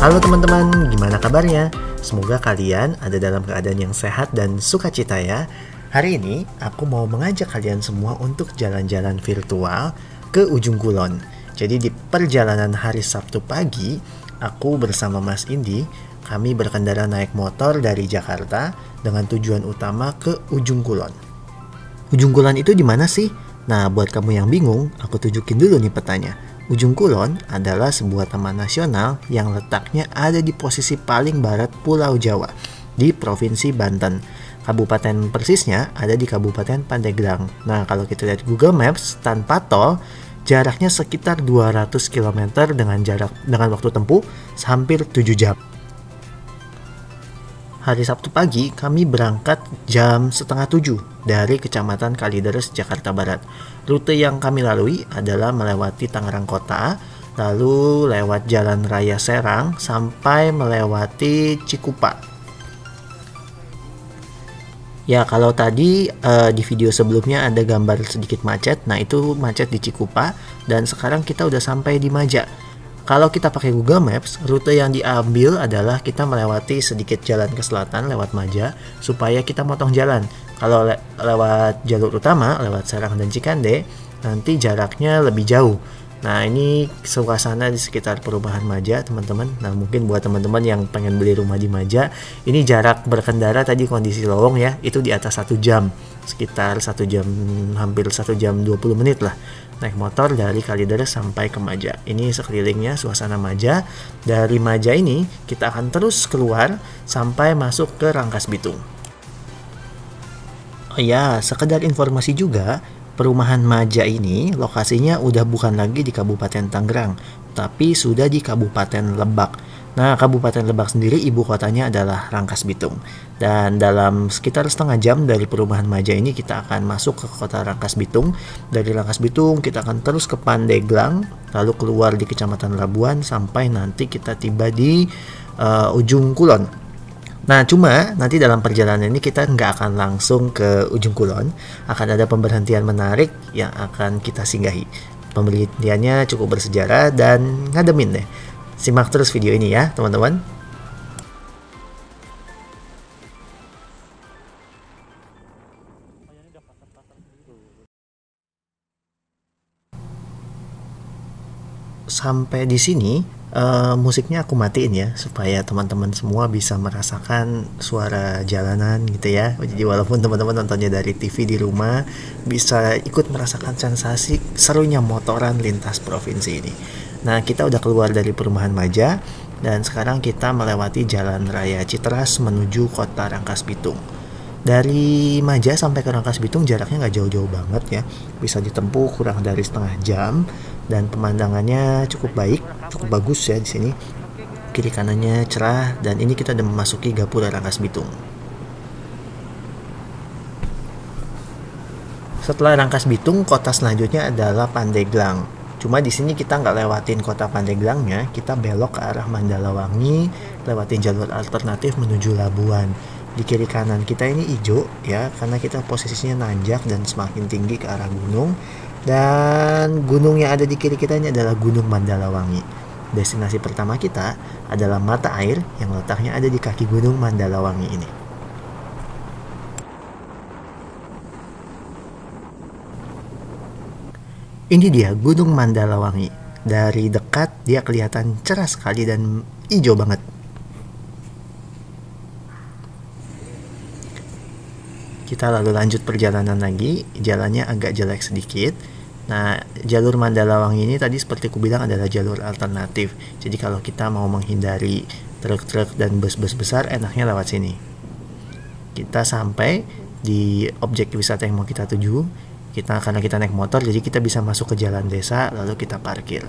Halo teman-teman, gimana kabarnya? Semoga kalian ada dalam keadaan yang sehat dan sukacita ya. Hari ini aku mau mengajak kalian semua untuk jalan-jalan virtual ke Ujung Kulon. Jadi di perjalanan hari Sabtu pagi, aku bersama Mas Indi, kami berkendara naik motor dari Jakarta dengan tujuan utama ke Ujung Kulon. Ujung Kulon itu di mana sih? Nah, buat kamu yang bingung, aku tunjukin dulu nih petanya. Ujung Kulon adalah sebuah taman nasional yang letaknya ada di posisi paling barat Pulau Jawa, di Provinsi Banten. Kabupaten persisnya ada di Kabupaten Pandeglang. Nah, kalau kita lihat Google Maps tanpa tol, jaraknya sekitar 200 km dengan waktu tempuh hampir 7 jam. Hari Sabtu pagi, kami berangkat jam 6:30 dari Kecamatan Kalideres, Jakarta Barat. Rute yang kami lalui adalah melewati Tangerang Kota, lalu lewat Jalan Raya Serang, sampai melewati Cikupa. Ya, kalau tadi di video sebelumnya ada gambar sedikit macet, nah itu macet di Cikupa, dan sekarang kita udah sampai di Maja. Kalau kita pakai Google Maps, rute yang diambil adalah kita melewati sedikit jalan ke selatan lewat Maja supaya kita motong jalan. Kalau lewat jalur utama, lewat Serang dan Cikande, nanti jaraknya lebih jauh. Nah, ini suasana di sekitar perumahan Maja, teman-teman. Nah, mungkin buat teman-teman yang pengen beli rumah di Maja, ini jarak berkendara tadi kondisi lowong ya, itu di atas 1 jam. Sekitar 1 jam, hampir 1 jam 20 menit lah. Naik motor dari Kalideres sampai ke Maja. Ini sekelilingnya suasana Maja. Dari Maja ini kita akan terus keluar sampai masuk ke Rangkas Bitung. Oh ya, sekedar informasi juga, perumahan Maja ini lokasinya udah bukan lagi di Kabupaten Tangerang, tapi sudah di Kabupaten Lebak. Nah, Kabupaten Lebak sendiri ibu kotanya adalah Rangkas Bitung. Dan dalam sekitar setengah jam dari perumahan Maja ini kita akan masuk ke kota Rangkas Bitung. Dari Rangkas Bitung kita akan terus ke Pandeglang, lalu keluar di Kecamatan Labuan sampai nanti kita tiba di Ujung Kulon. Nah, cuma nanti dalam perjalanan ini kita nggak akan langsung ke Ujung Kulon, akan ada pemberhentian menarik yang akan kita singgahi. Pemberhentiannya cukup bersejarah dan ngademin deh. Simak terus video ini ya, teman-teman. Sampai di sini musiknya aku matiin ya supaya teman-teman semua bisa merasakan suara jalanan gitu ya. Jadi walaupun teman-teman nontonnya dari TV di rumah, bisa ikut merasakan sensasi serunya motoran lintas provinsi ini. Nah, kita udah keluar dari perumahan Maja dan sekarang kita melewati Jalan Raya Citeras menuju kota Rangkas Bitung. Dari Maja sampai ke Rangkas Bitung jaraknya nggak jauh-jauh banget ya, bisa ditempuh kurang dari setengah jam dan pemandangannya cukup baik, cukup bagus ya di sini. Kiri kanannya cerah dan ini kita udah memasuki Gapura Rangkas Bitung. Setelah Rangkas Bitung, kota selanjutnya adalah Pandeglang. Cuma di sini kita nggak lewatin kota Pandeglangnya, kita belok ke arah Mandalawangi, lewatin jalur alternatif menuju Labuan. Di kiri kanan kita ini hijau ya, karena kita posisinya nanjak dan semakin tinggi ke arah gunung. Dan gunung yang ada di kiri kita ini adalah Gunung Mandalawangi. Destinasi pertama kita adalah mata air yang letaknya ada di kaki Gunung Mandalawangi ini. Ini dia Gunung Mandalawangi. Dari dekat dia kelihatan cerah sekali dan hijau banget. Kita lalu lanjut perjalanan lagi. Jalannya agak jelek sedikit. Nah, jalur Mandalawangi ini tadi seperti aku bilang adalah jalur alternatif. Jadi kalau kita mau menghindari truk-truk dan bus-bus besar, enaknya lewat sini. Kita sampai di objek wisata yang mau kita tuju. Karena kita naik motor, jadi kita bisa masuk ke jalan desa, lalu kita parkir.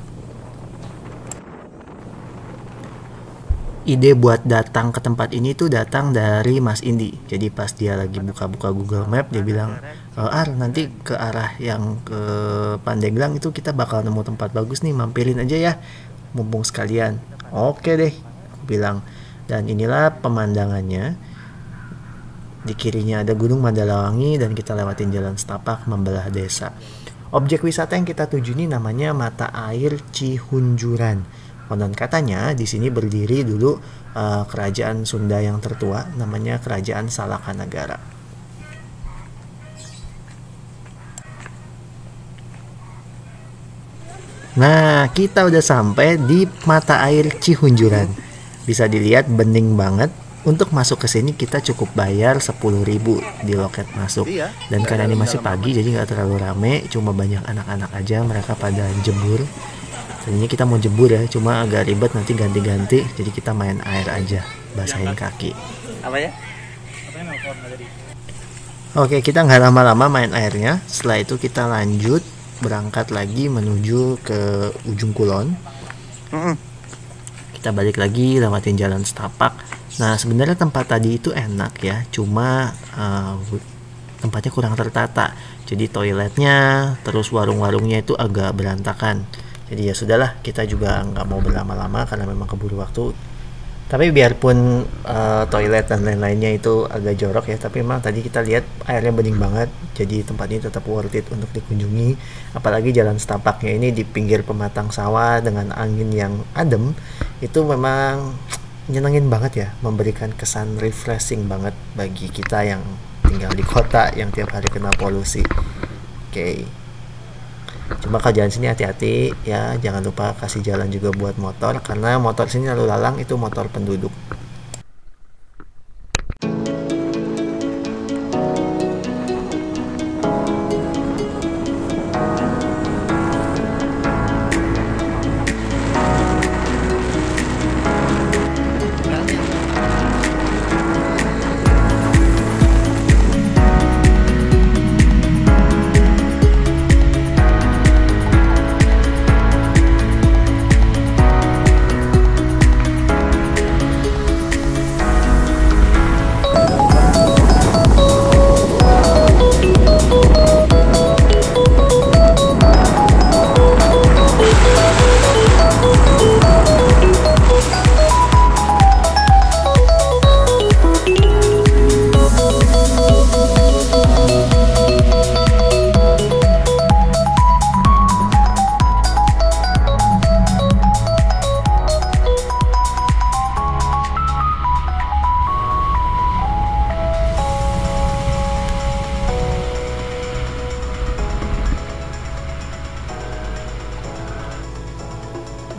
Ide buat datang ke tempat ini tuh datang dari Mas Indi. Jadi pas dia lagi buka-buka Google Map, dia bilang, nanti ke arah yang ke Pandeglang itu kita bakal nemu tempat bagus nih, mampirin aja ya, mumpung sekalian. Oke deh, aku bilang. Dan inilah pemandangannya. Di kirinya ada Gunung Mandalawangi dan kita lewatin jalan setapak membelah desa. Objek wisata yang kita tuju ini namanya Mata Air Cihunjuran. Konon katanya di sini berdiri dulu kerajaan Sunda yang tertua, namanya Kerajaan Salakanagara. Nah, kita udah sampai di mata air Cihunjuran. Bisa dilihat bening banget. Untuk masuk ke sini kita cukup bayar 10.000 di loket masuk. Dan karena ini masih pagi jadi nggak terlalu rame, cuma banyak anak-anak aja, mereka pada jebur. Tadinya kita mau jebur ya, cuma agak ribet nanti ganti-ganti, jadi kita main air aja, basahin kaki. Apa ya? Oke, kita nggak lama-lama main airnya. Setelah itu kita lanjut berangkat lagi menuju ke ujung kulon. Kita balik lagi lewatin jalan setapak. Nah, sebenarnya tempat tadi itu enak ya, cuma tempatnya kurang tertata. Jadi toiletnya, terus warung-warungnya itu agak berantakan. Jadi ya sudahlah, kita juga nggak mau berlama-lama karena memang keburu waktu. Tapi biarpun toilet dan lain-lainnya itu agak jorok ya, tapi memang tadi kita lihat airnya bening banget. Jadi tempat ini tetap worth it untuk dikunjungi. Apalagi jalan setapaknya ini di pinggir pematang sawah dengan angin yang adem, itu memang nyenengin banget ya, memberikan kesan refreshing banget bagi kita yang tinggal di kota yang tiap hari kena polusi. Oke. Cuma kalau jalan sini hati-hati ya, jangan lupa kasih jalan juga buat motor karena motor sini lalu lalang itu motor penduduk.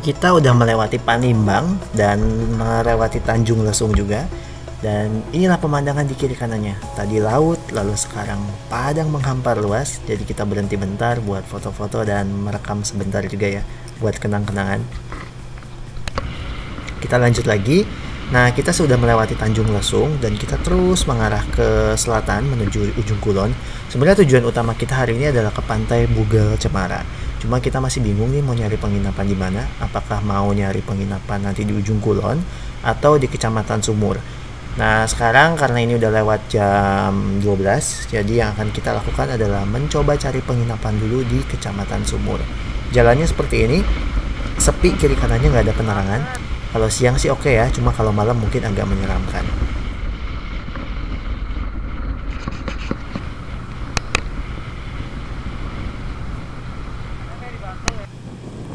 Kita udah melewati Panimbang dan melewati Tanjung Lesung juga. Dan inilah pemandangan di kiri kanannya. Tadi laut, lalu sekarang padang menghampar luas. Jadi kita berhenti bentar buat foto-foto dan merekam sebentar juga ya, buat kenang-kenangan. Kita lanjut lagi. Nah, kita sudah melewati Tanjung Lesung dan kita terus mengarah ke selatan menuju ujung kulon. Sebenarnya tujuan utama kita hari ini adalah ke pantai Bugel Cemara. Cuma kita masih bingung nih mau nyari penginapan di mana. Apakah mau nyari penginapan nanti di ujung kulon atau di Kecamatan Sumur. Nah, sekarang karena ini udah lewat jam 12, jadi yang akan kita lakukan adalah mencoba cari penginapan dulu di Kecamatan Sumur. Jalannya seperti ini, sepi, kiri kanannya nggak ada penerangan. Kalau siang sih oke ya, cuma kalau malam mungkin agak menyeramkan.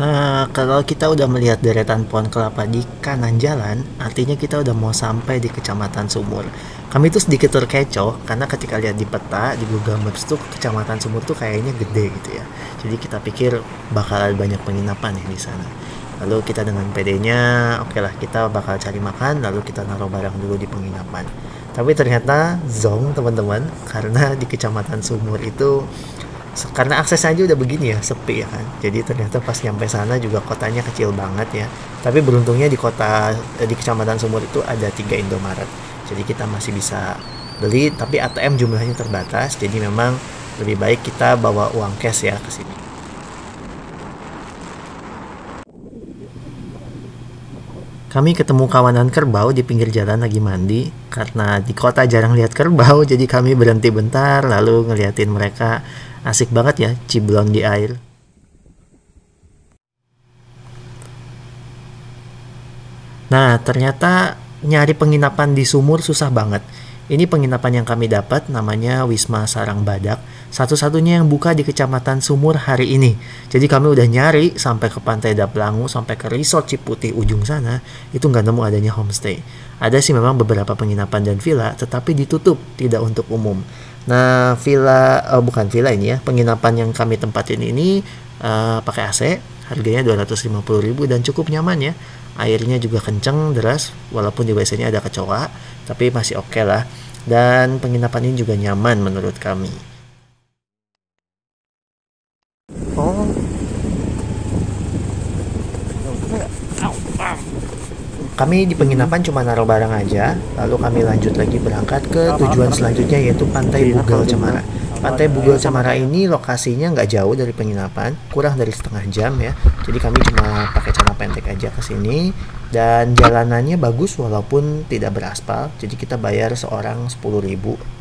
Nah, kalau kita udah melihat deretan pohon kelapa di kanan jalan, artinya kita udah mau sampai di Kecamatan Sumur. Kami tuh sedikit terkecoh karena ketika lihat di peta di Google Maps tuh Kecamatan Sumur tuh kayaknya gede gitu ya. Jadi kita pikir bakal ada banyak penginapan ya di sana. Lalu kita dengan PD-nya, oke lah kita bakal cari makan, lalu kita naruh barang dulu di penginapan. Tapi ternyata zong teman-teman, karena di Kecamatan Sumur itu karena aksesnya aja udah begini ya, sepi ya kan. Jadi ternyata pas nyampe sana juga kotanya kecil banget ya. Tapi beruntungnya di Kecamatan Sumur itu ada 3 Indomaret. Jadi kita masih bisa beli, tapi ATM jumlahnya terbatas. Jadi memang lebih baik kita bawa uang cash ya ke sini. Kami ketemu kawanan kerbau di pinggir jalan lagi mandi. Karena di kota jarang lihat kerbau, jadi kami berhenti bentar lalu ngeliatin mereka. Asik banget ya, ciblon di air. Nah, ternyata nyari penginapan di Sumur susah banget. Ini penginapan yang kami dapat namanya Wisma Sarang Badak. satu-satunya yang buka di Kecamatan Sumur hari ini. Jadi kami udah nyari sampai ke Pantai Daplangu, sampai ke Resort Ciputih ujung sana, itu nggak nemu adanya homestay. Ada sih memang beberapa penginapan dan villa, tetapi ditutup, tidak untuk umum. Nah, bukan villa ini ya, penginapan yang kami tempatin ini pakai AC, harganya 250.000 dan cukup nyaman ya. Airnya juga kenceng, deras, walaupun di WC-nya ada kecoa, tapi masih oke lah. Dan penginapan ini juga nyaman menurut kami. Oh. Kami di penginapan cuma naruh barang aja, lalu kami lanjut lagi berangkat ke tujuan selanjutnya yaitu Pantai Bugal Cemara. Pantai Bugal Cemara ini lokasinya nggak jauh dari penginapan, kurang dari setengah jam ya. Jadi kami cuma pakai celana pendek aja ke sini dan jalanannya bagus walaupun tidak beraspal. Jadi kita bayar seorang 10.000,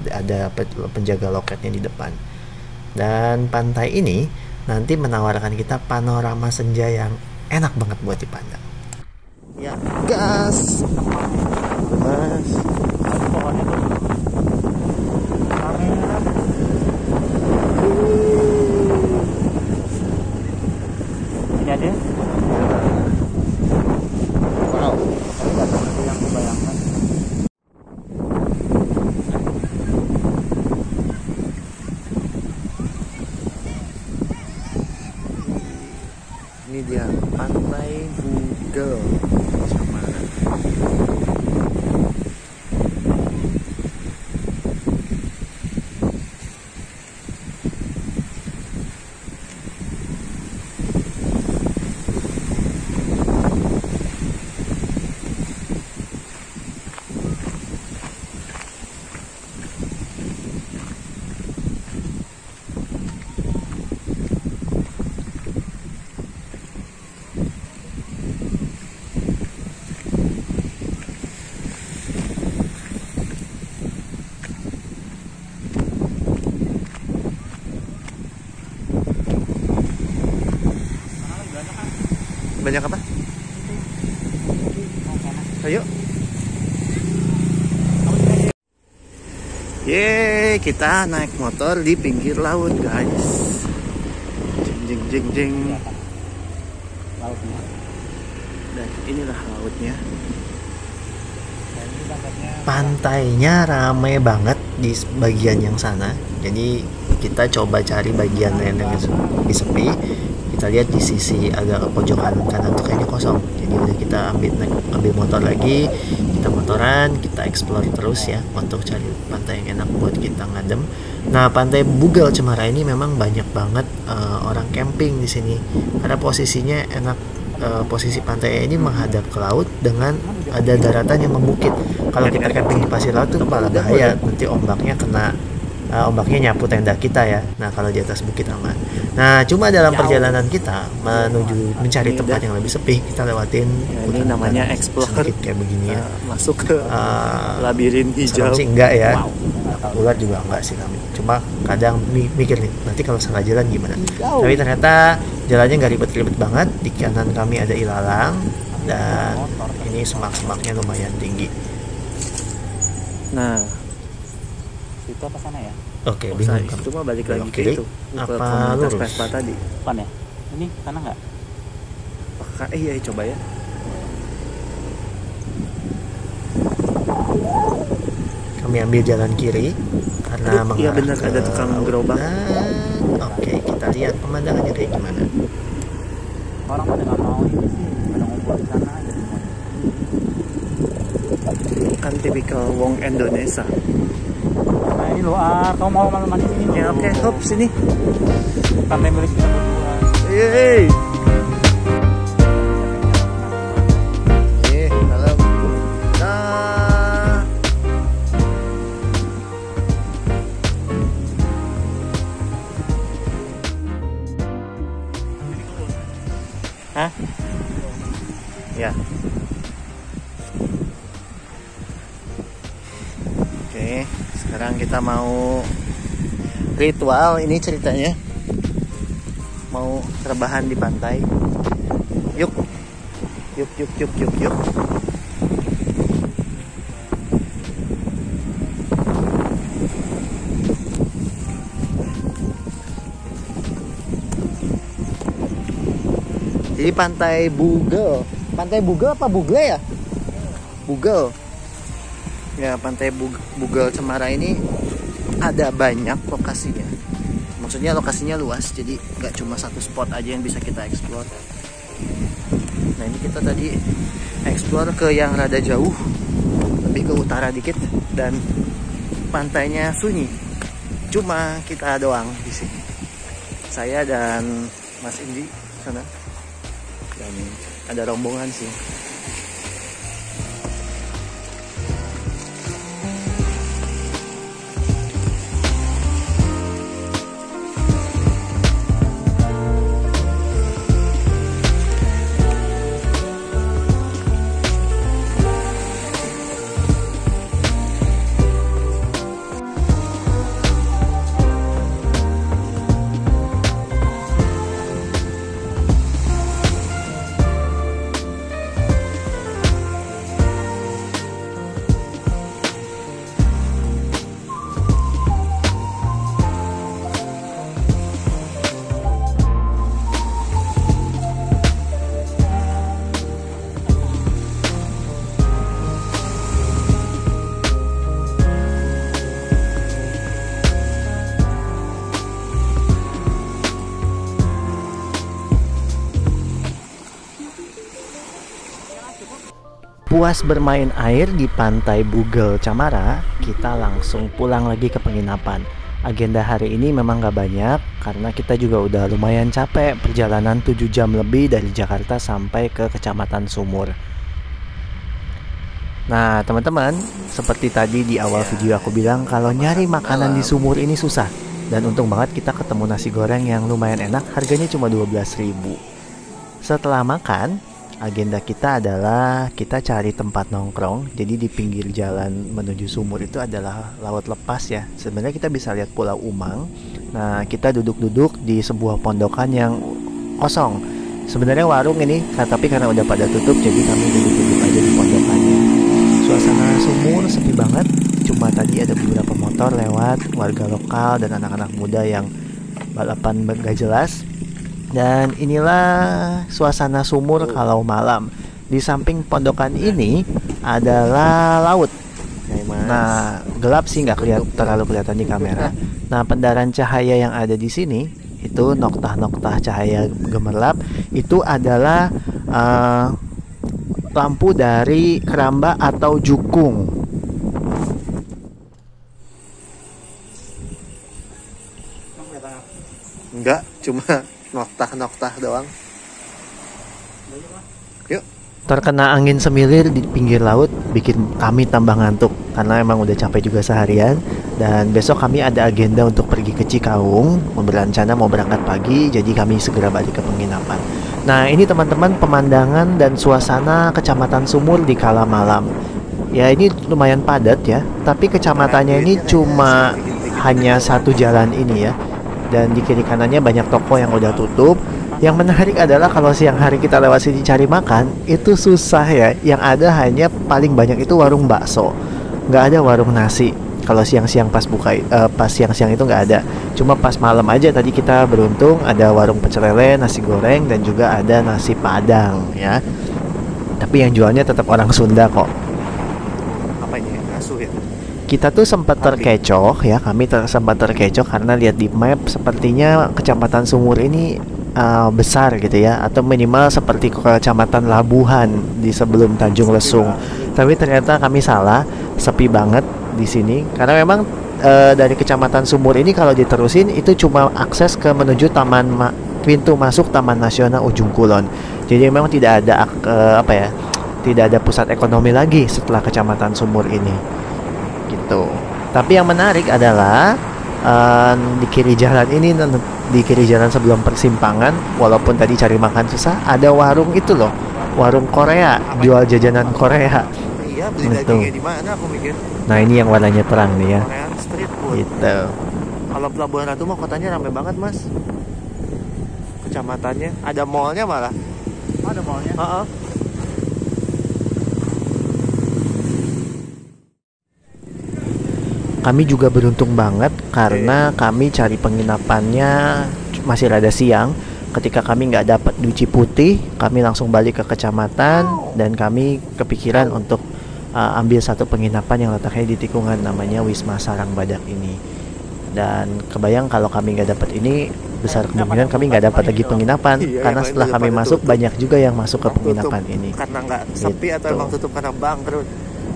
ada penjaga loketnya di depan. Dan pantai ini nanti menawarkan kita panorama senja yang enak banget buat dipandang. Ya, gas. Mas. Ini ada. Wow. Yang dibayangkan. Ini dia Pantai Bugal Cemara. Banyak apa? Ayo. Yeay, kita naik motor di pinggir laut, guys. Jeng jeng jeng jeng. Lautnya. Dan inilah lautnya. Pantainya ramai banget di bagian yang sana. Jadi kita coba cari bagian yang lebih sepi. Kita lihat di sisi agak pojok kanan tuh kayaknya kosong. Jadi udah kita ambil motor lagi, kita motoran, kita explore terus ya untuk cari pantai yang enak buat kita ngadem. Nah, Pantai Bugal Cemara ini memang banyak banget orang camping di sini karena posisinya enak. Posisi pantai ini menghadap ke laut dengan ada daratan yang membukit. Kalau kita camping di pasir laut tuh malah bahaya, nanti ombaknya nyapu tenda kita ya. Nah, kalau di atas bukit aman. Nah, cuma dalam perjalanan kita menuju mencari tempat yang lebih sepi, kita lewatin ini namanya explore kayak begini ya. Masuk ke labirin hijau. Sih enggak ya. Ular juga enggak sih kami. Cuma kadang mikir nih, nanti kalau salah jalan gimana. Tapi ternyata jalannya nggak ribet-ribet banget. Di kanan kami ada ilalang dan ini semak-semaknya lumayan tinggi. Nah, itu apa sana ya? Oke, bingung. Itu mah balik lagi ke kiri itu. apa lurus? Vespa tadi. Depan ya? Ini sana nggak? Iya, coba ya. Kami ambil jalan kiri karena iya benar ada tukang gerobak. Oke, kita lihat pemandangannya kayak gimana. Orang pada nggak mau ini sih, pada ngumpul di sana aja semuanya. Kan tipikal wong Indonesia. Nah ini loh, kamu mau malam mandi sini? Ya oke, hop sini. Pantai milik kita berdua. Yeay. Dalam. Hah? Ya. Oke, sekarang kita mau ritual ini ceritanya. Mau rebahan di pantai. Yuk. Yuk. di Pantai Bugel. Pantai Bugel apa Bugle ya? Bugel. Ya, Pantai Bugel Cemara ini ada banyak lokasinya. Maksudnya lokasinya luas, jadi nggak cuma satu spot aja yang bisa kita explore. Nah, ini kita tadi explore ke yang rada jauh, lebih ke utara dikit, dan pantainya sunyi. Cuma kita doang di sini. Saya dan Mas Indi sana. Dan ada rombongan sih. Puas bermain air di Pantai Bugel Camara, kita langsung pulang lagi ke penginapan. Agenda hari ini memang gak banyak, karena kita juga udah lumayan capek perjalanan 7 jam lebih dari Jakarta sampai ke Kecamatan Sumur. Nah teman-teman, seperti tadi di awal video aku bilang kalau nyari makanan di Sumur ini susah. Dan untung banget kita ketemu nasi goreng yang lumayan enak, harganya cuma 12.000. Setelah makan, agenda kita adalah kita cari tempat nongkrong. Jadi di pinggir jalan menuju Sumur itu adalah laut lepas ya. Sebenarnya kita bisa lihat Pulau Umang. Nah, kita duduk-duduk di sebuah pondokan yang kosong. Sebenarnya warung ini, tapi karena udah pada tutup, jadi kami duduk-duduk aja di pondokannya. Suasana Sumur sepi banget. Cuma tadi ada beberapa motor lewat, warga lokal dan anak-anak muda yang balapan gak jelas. Dan inilah suasana Sumur kalau malam. Di samping pondokan ini adalah laut. Nah, gelap sih nggak terlalu kelihatan di kamera. Nah, pendaran cahaya yang ada di sini itu noktah-noktah cahaya gemerlap itu adalah lampu dari keramba atau jukung. Enggak, cuma noktah-noktah doang. Yuk. Terkena angin semilir di pinggir laut bikin kami tambah ngantuk karena emang udah capek juga seharian. Dan besok kami ada agenda untuk pergi ke Cikaung, berencana mau berangkat pagi, jadi kami segera balik ke penginapan. Nah ini teman-teman pemandangan dan suasana Kecamatan Sumur di kala malam. Ya ini lumayan padat ya, tapi kecamatannya ini cuma hanya satu jalan ini ya. Dan di kiri kanannya banyak toko yang udah tutup. Yang menarik adalah kalau siang hari kita lewat sini cari makan, itu susah ya. Yang ada hanya paling banyak itu warung bakso. Nggak ada warung nasi. Kalau siang-siang pas buka, pas siang-siang itu nggak ada. Cuma pas malam aja tadi kita beruntung ada warung pecel lele, nasi goreng, dan juga ada nasi padang ya. Tapi yang jualnya tetap orang Sunda kok. Apa ini? Asuh ya? Kita tuh sempat terkecoh ya, kami sempat terkecoh karena lihat di map sepertinya Kecamatan Sumur ini besar gitu ya, atau minimal seperti Kecamatan Labuhan di sebelum Tanjung Lesung. Tapi ternyata kami salah, sepi banget di sini karena memang dari Kecamatan Sumur ini kalau diterusin itu cuma akses ke menuju pintu masuk Taman Nasional Ujung Kulon. Jadi memang tidak ada tidak ada pusat ekonomi lagi setelah Kecamatan Sumur ini. Gitu. Tapi yang menarik adalah di kiri jalan ini, di kiri jalan sebelum persimpangan, walaupun tadi cari makan susah, ada warung itu loh, warung Korea, jual jajanan Korea. Iya, beli dagingnya di mana aku mikir. Nah ini yang warnanya terang nih ya. Korean street food. Gitu. Kalau Pelabuhan Ratu mah kotanya rame banget mas. Kecamatannya, ada mallnya malah. Ada mallnya? Kami juga beruntung banget karena kami cari penginapannya masih rada siang. Ketika kami nggak dapat di Ciputih, kami langsung balik ke kecamatan dan kami kepikiran untuk ambil satu penginapan yang letaknya di tikungan namanya Wisma Sarang Badak ini. Dan kebayang kalau kami nggak dapat ini, besar kemungkinan kami nggak dapat lagi penginapan, karena setelah kami masuk banyak juga yang masuk ke penginapan ini. Karena nggak sepi atau emang tutup karena bangkrut.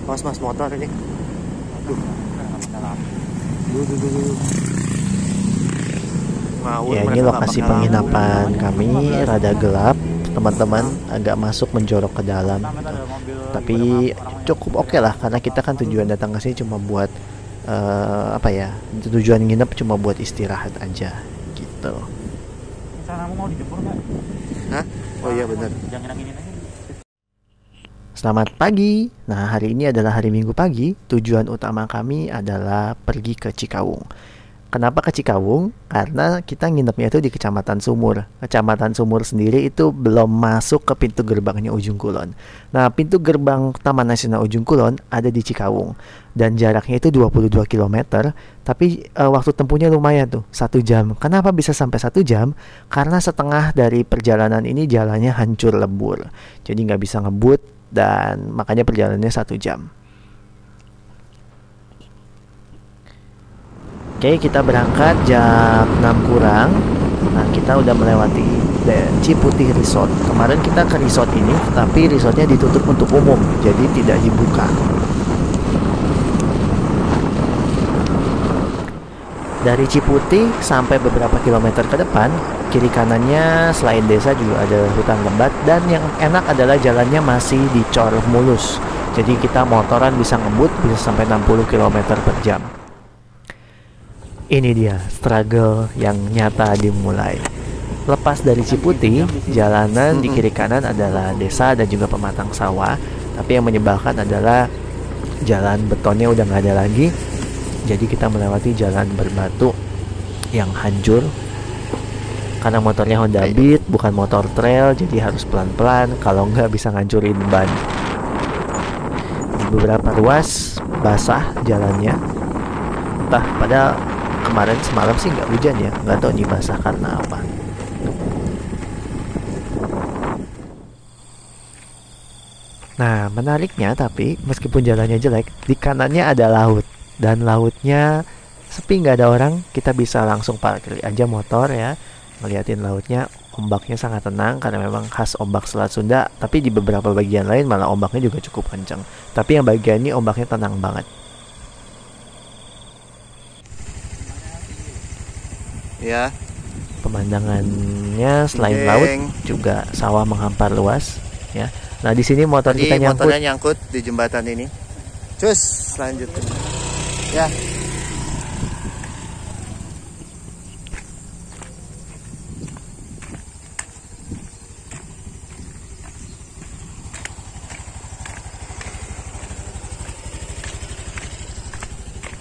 Mas motor ini. Ya, ini lokasi penginapan kami rada gelap, teman-teman, agak masuk menjorok ke dalam gitu. Tapi cukup oke lah, karena kita kan tujuan datang ke sini cuma buat tujuan nginep cuma buat istirahat aja gitu. Misalnya mau dijemur nggak? Hah? Oh iya benar. Jangan anginin aja. Selamat pagi. Nah, hari ini adalah hari Minggu pagi. Tujuan utama kami adalah pergi ke Cikawung. Kenapa ke Cikawung? Karena kita nginepnya itu di Kecamatan Sumur. Kecamatan Sumur sendiri itu belum masuk ke pintu gerbangnya Ujung Kulon. Nah, pintu gerbang Taman Nasional Ujung Kulon ada di Cikawung. Dan jaraknya itu 22 km. Tapi waktu tempuhnya lumayan tuh, 1 jam. Kenapa bisa sampai 1 jam? Karena setengah dari perjalanan ini jalannya hancur lebur. Jadi nggak bisa ngebut dan makanya perjalanannya 1 jam. Oke, kita berangkat jam 6 kurang. Nah, kita udah melewati Ciputih Resort. Kemarin kita ke resort ini, tapi resortnya ditutup untuk umum, jadi tidak dibuka. Dari Ciputih sampai beberapa kilometer ke depan, kiri kanannya selain desa juga ada hutan lebat, dan yang enak adalah jalannya masih dicor mulus. Jadi kita motoran bisa ngebut bisa sampai 60 km per jam. Ini dia struggle yang nyata dimulai. Lepas dari Ciputih, jalanan di kiri kanan adalah desa dan juga pematang sawah. Tapi yang menyebalkan adalah jalan betonnya udah nggak ada lagi. Jadi kita melewati jalan berbatu yang hancur. Karena motornya Honda Beat, bukan motor trail, jadi harus pelan-pelan. Kalau nggak bisa ngancurin ban. Di beberapa ruas basah jalannya. Entah padahal kemarin semalam sih nggak hujan ya, nggak tahu nih basah karena apa. Nah, menariknya tapi meskipun jalannya jelek, di kanannya ada laut dan lautnya sepi, nggak ada orang. Kita bisa langsung parkir aja motor ya, ngeliatin lautnya. Ombaknya sangat tenang karena memang khas ombak Selat Sunda. Tapi di beberapa bagian lain malah ombaknya juga cukup kencang. Tapi yang bagian ini ombaknya tenang banget. Ya. Pemandangannya selain laut juga sawah menghampar luas ya. Nah, di sini motor kita nyangkut. Motornya nyangkut di jembatan ini. Cus, lanjut. Ya.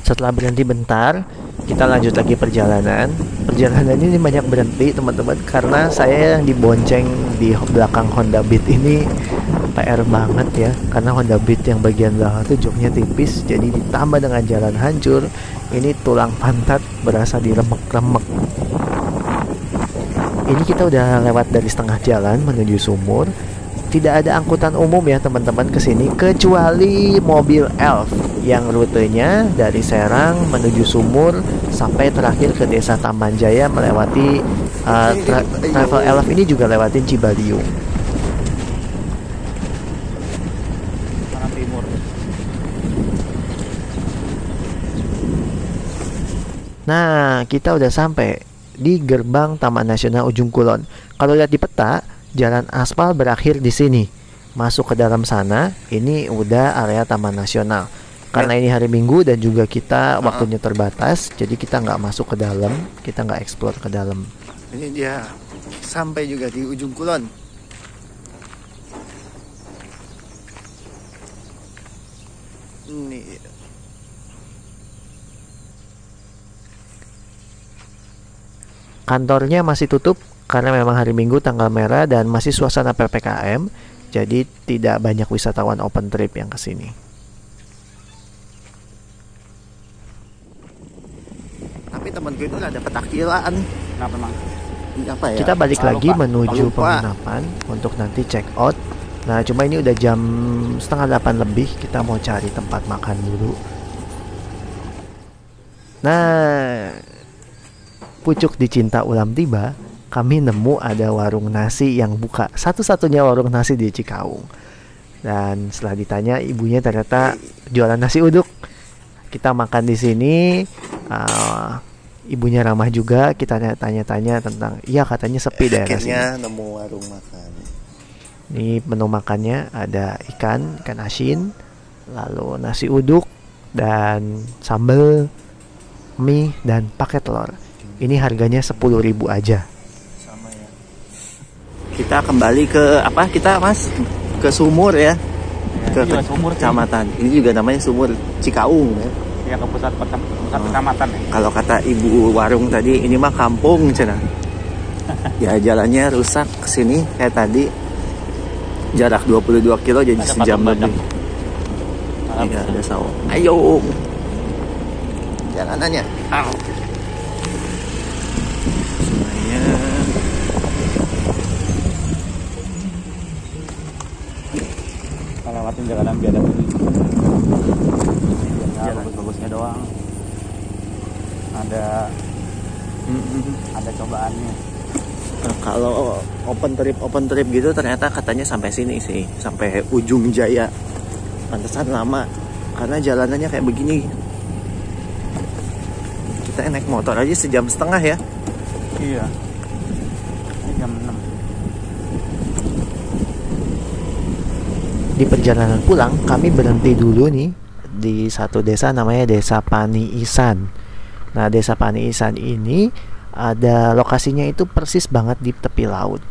Setelah berhenti bentar, kita lanjut lagi perjalanan. Perjalanan ini banyak berhenti teman-teman, karena saya yang dibonceng di belakang Honda Beat ini PR banget ya. Karena Honda Beat yang bagian belakang itu joknya tipis, jadi ditambah dengan jalan hancur, ini tulang pantat berasa diremek-remek. Ini kita udah lewat dari setengah jalan menuju Sumur. Tidak ada angkutan umum ya teman-teman kesini, kecuali mobil Elf yang rutenya dari Serang menuju Sumur sampai terakhir ke desa Taman Jaya melewati travel Elf ini juga lewatin Cibaliung. Mana timur. Nah, kita udah sampai di gerbang Taman Nasional Ujung Kulon. Kalau lihat di peta, jalan aspal berakhir di sini. Masuk ke dalam sana, ini udah area Taman Nasional. Karena ini hari Minggu dan juga kita waktunya terbatas, jadi kita nggak masuk ke dalam, kita nggak explore ke dalam. Ini dia sampai juga di Ujung Kulon. Ini. Kantornya masih tutup karena memang hari Minggu tanggal merah dan masih suasana PPKM, jadi tidak banyak wisatawan open trip yang kesini. Tapi temen gue itu ada petakilan. Kenapa emang? apa ya? Kita balik lagi menuju penginapan untuk nanti check out. Nah, cuma ini udah jam 7:30 lebih. Kita mau cari tempat makan dulu. Nah, pucuk dicinta ulam tiba. Kami nemu ada warung nasi yang buka, satu-satunya warung nasi di Cikaung. Dan setelah ditanya ibunya ternyata jualan nasi uduk. Kita makan di sini. Ibunya ramah juga. Kita tanya-tanya tentang, iya katanya sepi daerah sini. Akhirnya nemu warung makan. Ini menu makannya ada ikan asin, lalu nasi uduk dan sambal, mie dan pakai telur. Ini harganya 10.000 aja. Sama ya. Kita kembali ke apa kita Mas? Ke Sumur ya. Ke Sumur kecamatan. Ini juga namanya Sumur Cikaung ya. Ya ke pusat kecamatan ya. Kalau kata ibu warung tadi ini mah kampung cenah. Ya jalannya rusak ke sini kayak tadi. Jarak 22 kilo jadi sejam lebih. Iya, ada sawah. Ayo. Jalanannya. Sungainya. Kita lewatin jalanan biadab ini. Jalan bagusnya doang. Ada cobaannya. Nah, kalau open trip gitu ternyata katanya sampai sini sih, sampai ujung Jaya. Pantesan lama karena jalanannya kayak begini. Kita naik motor aja sejam setengah ya. Iya. Ini jam 6. Di perjalanan pulang kami berhenti dulu nih di satu desa namanya Desa Paniisan. Nah, Desa Paniisan ini ada lokasinya itu persis banget di tepi laut.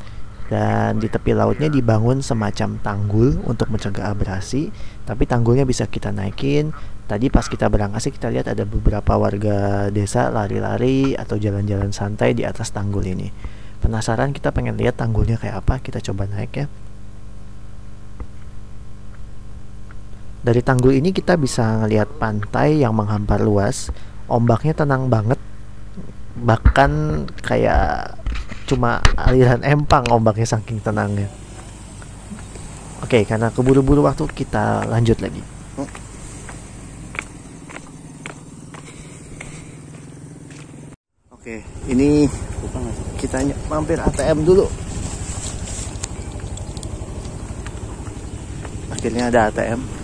Dan di tepi lautnya dibangun semacam tanggul untuk mencegah abrasi. Tapi tanggulnya bisa kita naikin. Tadi pas kita berangkat sih kita lihat ada beberapa warga desa lari-lari atau jalan-jalan santai di atas tanggul ini. Penasaran, kita pengen lihat tanggulnya kayak apa. Kita coba naik ya. Dari tanggul ini kita bisa ngelihat pantai yang menghampar luas. Ombaknya tenang banget. Bahkan kayak cuma aliran empang ombaknya saking tenangnya. Oke, karena keburu-buru waktu kita lanjut lagi. Oke, ini kita mampir ATM dulu. Akhirnya ada ATM.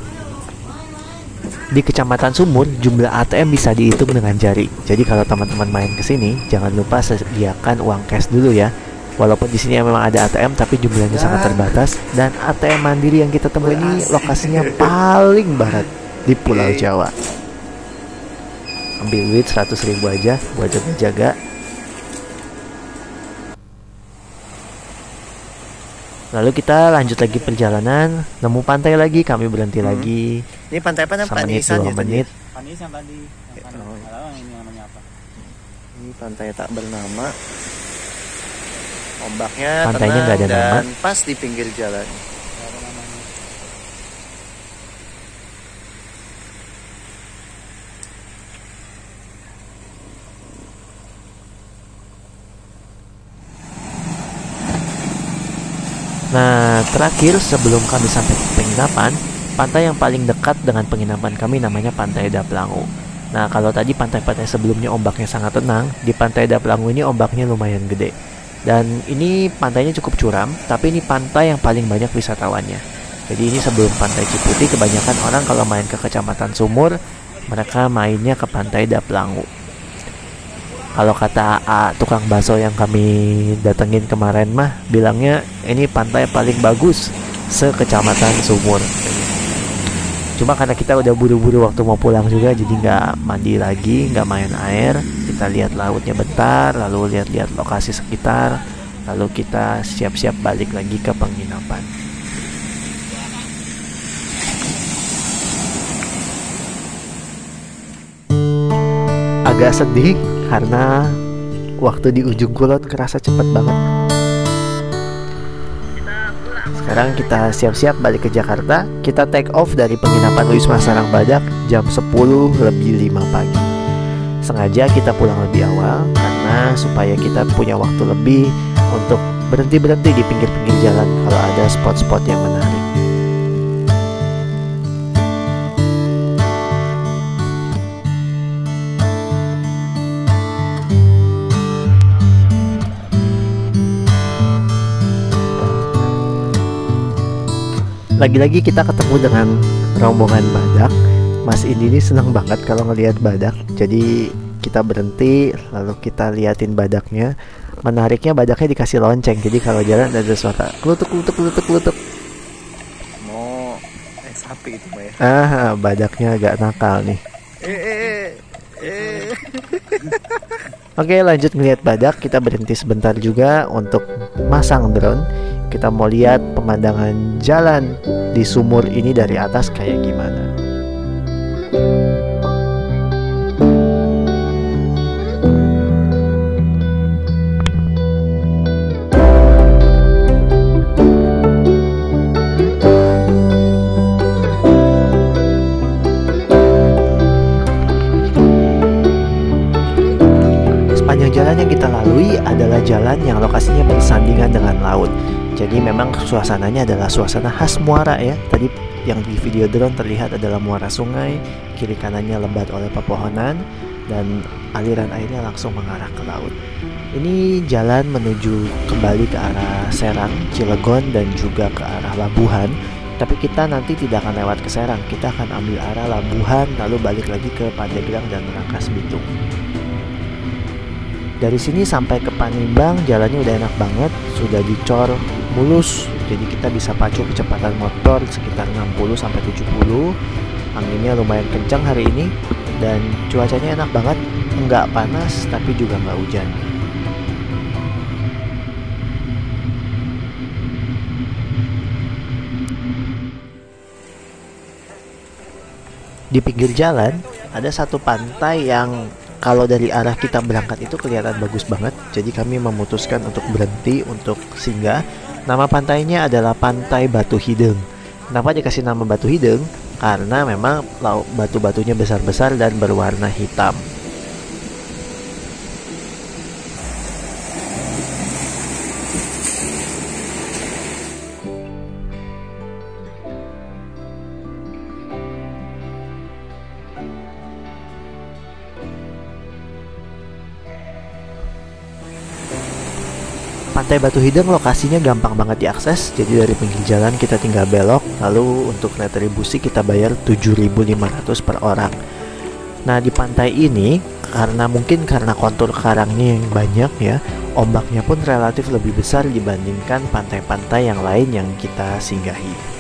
Di Kecamatan Sumur, jumlah ATM bisa dihitung dengan jari. Jadi kalau teman-teman main ke sini, jangan lupa sediakan uang cash dulu ya. Walaupun di sini memang ada ATM, tapi jumlahnya sangat terbatas. Dan ATM Mandiri yang kita temui ini lokasinya paling barat di Pulau Jawa. Ambil duit 100.000 aja buat jaga-jaga. Lalu kita lanjut lagi perjalanan, nemu pantai lagi, kami berhenti lagi. Ini pantai apa namanya? Panisan ya menit. Panisan tadi. Ini namanya apa? Ini pantai tak bernama. Ombaknya Pantainya nggak ada nama. Dan pas di pinggir jalan. Nah, terakhir sebelum kami sampai ke penginapan, pantai yang paling dekat dengan penginapan kami namanya Pantai Daplangu. Nah, kalau tadi pantai-pantai sebelumnya ombaknya sangat tenang, di Pantai Daplangu ini ombaknya lumayan gede. Dan ini pantainya cukup curam, tapi ini pantai yang paling banyak wisatawannya. Jadi ini sebelum Pantai Ciputi, kebanyakan orang kalau main ke Kecamatan Sumur, mereka mainnya ke Pantai Daplangu. Kalau kata tukang bakso yang kami datengin kemarin mah, bilangnya ini pantai paling bagus se-Kecamatan Sumur. Cuma karena kita udah buru-buru waktu mau pulang juga, jadi nggak mandi lagi, nggak main air. Kita lihat lautnya bentar, lalu lihat-lihat lokasi sekitar, lalu kita siap-siap balik lagi ke penginapan. Agak sedih karena waktu di ujung kulon kerasa cepat banget. Sekarang kita siap-siap balik ke Jakarta. Kita take off dari penginapan Wisma Sarang Badak jam 10:05 pagi. Sengaja kita pulang lebih awal karena sana supaya kita punya waktu lebih untuk berhenti-berhenti di pinggir-pinggir jalan kalau ada spot-spot yang menarik. Lagi-lagi kita ketemu dengan rombongan badak. Mas Indi ini senang banget kalau ngelihat badak. Jadi kita berhenti, lalu kita liatin badaknya. Menariknya badaknya dikasih lonceng. Jadi kalau jalan ada suara klutuk klutuk klutuk klutuk. Mau sapi itu Mbak ya? Badaknya agak nakal nih. Oke, lanjut ngelihat badak. Kita berhenti sebentar juga untuk masang drone. Kita mau lihat pemandangan jalan di sumur ini dari atas kayak gimana. Sepanjang jalan yang kita lalui adalah jalan yang lokasinya bersandingan dengan laut. Jadi memang suasananya adalah suasana khas muara ya. Tadi yang di video drone terlihat adalah muara sungai, kiri kanannya lebat oleh pepohonan, dan aliran airnya langsung mengarah ke laut. Ini jalan menuju kembali ke arah Serang, Cilegon, dan juga ke arah Labuhan. Tapi kita nanti tidak akan lewat ke Serang, kita akan ambil arah Labuhan, lalu balik lagi ke Pandeglang dan Rangkas Bitung. Dari sini sampai ke Panimbang jalannya udah enak banget, sudah dicor mulus, jadi kita bisa pacu kecepatan motor sekitar 60-70. Anginnya lumayan kencang hari ini dan cuacanya enak banget, nggak panas tapi juga nggak hujan. Di pinggir jalan ada satu pantai yang kalau dari arah kita berangkat itu kelihatan bagus banget. Jadi kami memutuskan untuk berhenti untuk singgah. Nama pantainya adalah Pantai Batu Hideng. Kenapa dikasih nama Batu Hideng? Karena memang batu-batunya besar-besar dan berwarna hitam. Pantai Batu Hideng lokasinya gampang banget diakses. Jadi dari pinggir jalan kita tinggal belok, lalu untuk retribusi kita bayar 7.500 per orang. Nah, di pantai ini karena kontur karangnya yang banyak ya, ombaknya pun relatif lebih besar dibandingkan pantai-pantai yang lain yang kita singgahi.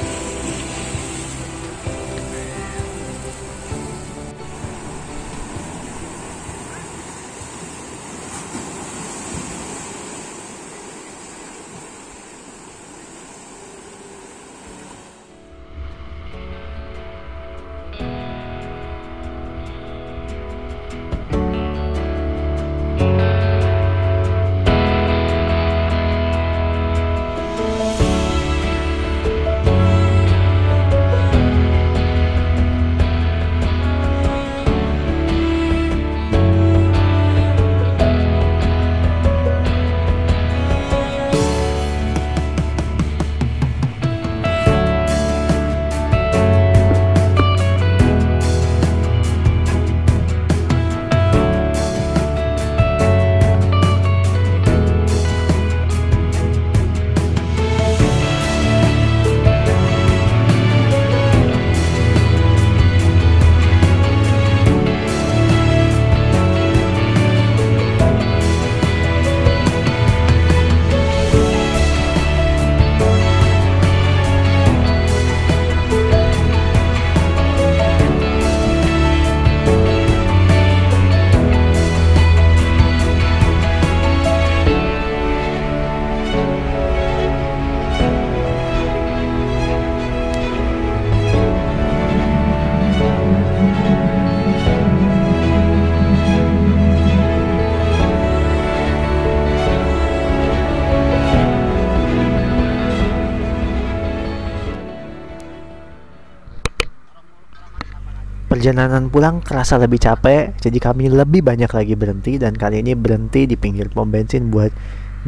Perjalanan pulang kerasa lebih capek, jadi kami lebih banyak lagi berhenti, dan kali ini berhenti di pinggir pom bensin buat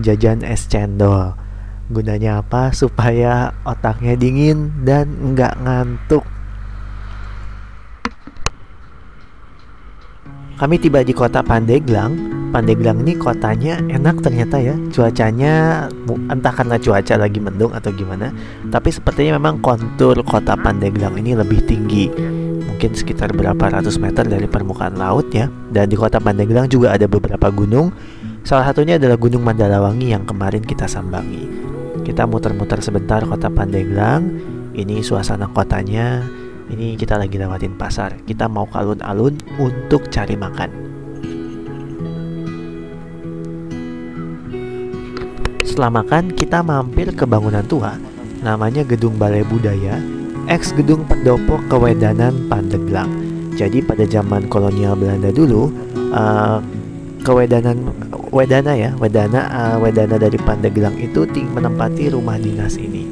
jajan es cendol. Gunanya apa? Supaya otaknya dingin dan nggak ngantuk. Kami tiba di kota Pandeglang. Pandeglang ini kotanya enak ternyata ya. Cuacanya entah karena cuaca lagi mendung atau gimana, tapi sepertinya memang kontur kota Pandeglang ini lebih tinggi. Mungkin sekitar berapa ratus meter dari permukaan laut ya. Dan di kota Pandeglang juga ada beberapa gunung. Salah satunya adalah Gunung Mandalawangi yang kemarin kita sambangi. Kita muter-muter sebentar kota Pandeglang. Ini suasana kotanya. Ini kita lagi lewatin pasar. Kita mau ke alun-alun untuk cari makan. Setelah makan, kita mampir ke bangunan tua. Namanya Gedung Balai Budaya, ex Gedung Pendopo Kewedanan Pandeglang. Jadi pada zaman kolonial Belanda dulu, Wedana dari Pandeglang itu menempati rumah dinas ini.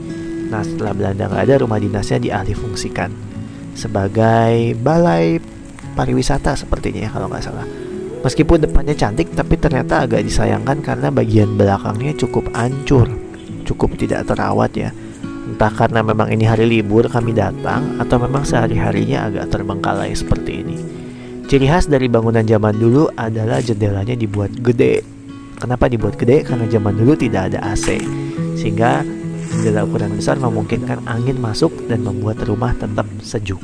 Nah, setelah Belanda nggak ada, rumah dinasnya dialihfungsikan sebagai balai pariwisata sepertinya ya, kalau nggak salah. Meskipun depannya cantik, tapi ternyata agak disayangkan karena bagian belakangnya cukup hancur, cukup tidak terawat ya. Entah karena memang ini hari libur kami datang, atau memang sehari-harinya agak terbengkalai seperti ini. Ciri khas dari bangunan zaman dulu adalah jendelanya dibuat gede. Kenapa dibuat gede? Karena zaman dulu tidak ada AC, sehingga jendela ukuran besar memungkinkan angin masuk dan membuat rumah tetap sejuk.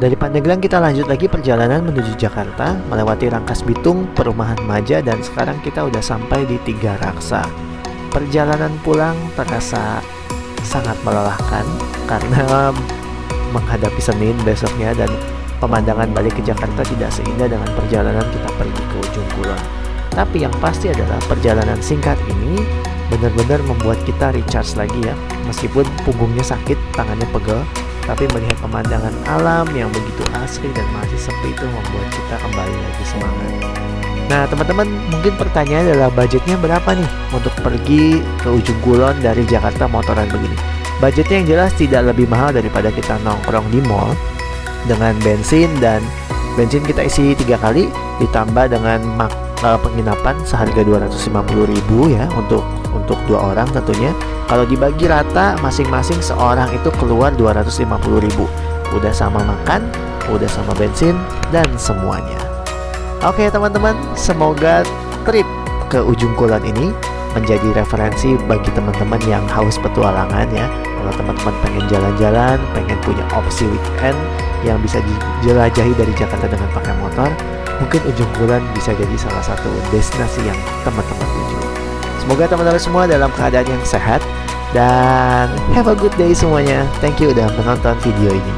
Dari Pandeglang kita lanjut lagi perjalanan menuju Jakarta, melewati Rangkas Bitung, Perumahan Maja, dan sekarang kita udah sampai di Tiga Raksa. Perjalanan pulang terasa sangat melelahkan karena menghadapi Senin besoknya, dan pemandangan balik ke Jakarta tidak seindah dengan perjalanan kita pergi ke Ujung Kulon. Tapi yang pasti adalah perjalanan singkat ini benar-benar membuat kita recharge lagi ya. Meskipun punggungnya sakit, tangannya pegel, tapi melihat pemandangan alam yang begitu asri dan masih sepi itu membuat kita kembali lagi semangat. Nah teman-teman, mungkin pertanyaan adalah budgetnya berapa nih untuk pergi ke Ujung Kulon dari Jakarta motoran begini. Budgetnya yang jelas tidak lebih mahal daripada kita nongkrong di mall, dengan bensin kita isi 3 kali ditambah dengan penginapan seharga 250.000 ya untuk 2 orang tentunya. Kalau dibagi rata masing-masing seorang itu keluar 250.000. Udah sama makan, udah sama bensin dan semuanya. Oke teman-teman, semoga trip ke Ujung Kulon ini menjadi referensi bagi teman-teman yang haus petualangan ya. Kalau teman-teman pengen jalan-jalan, pengen punya opsi weekend yang bisa dijelajahi dari Jakarta dengan pakai motor, mungkin Ujung Kulon bisa jadi salah satu destinasi yang teman-teman tuju. Semoga teman-teman semua dalam keadaan yang sehat dan have a good day semuanya. Thank you udah menonton video ini.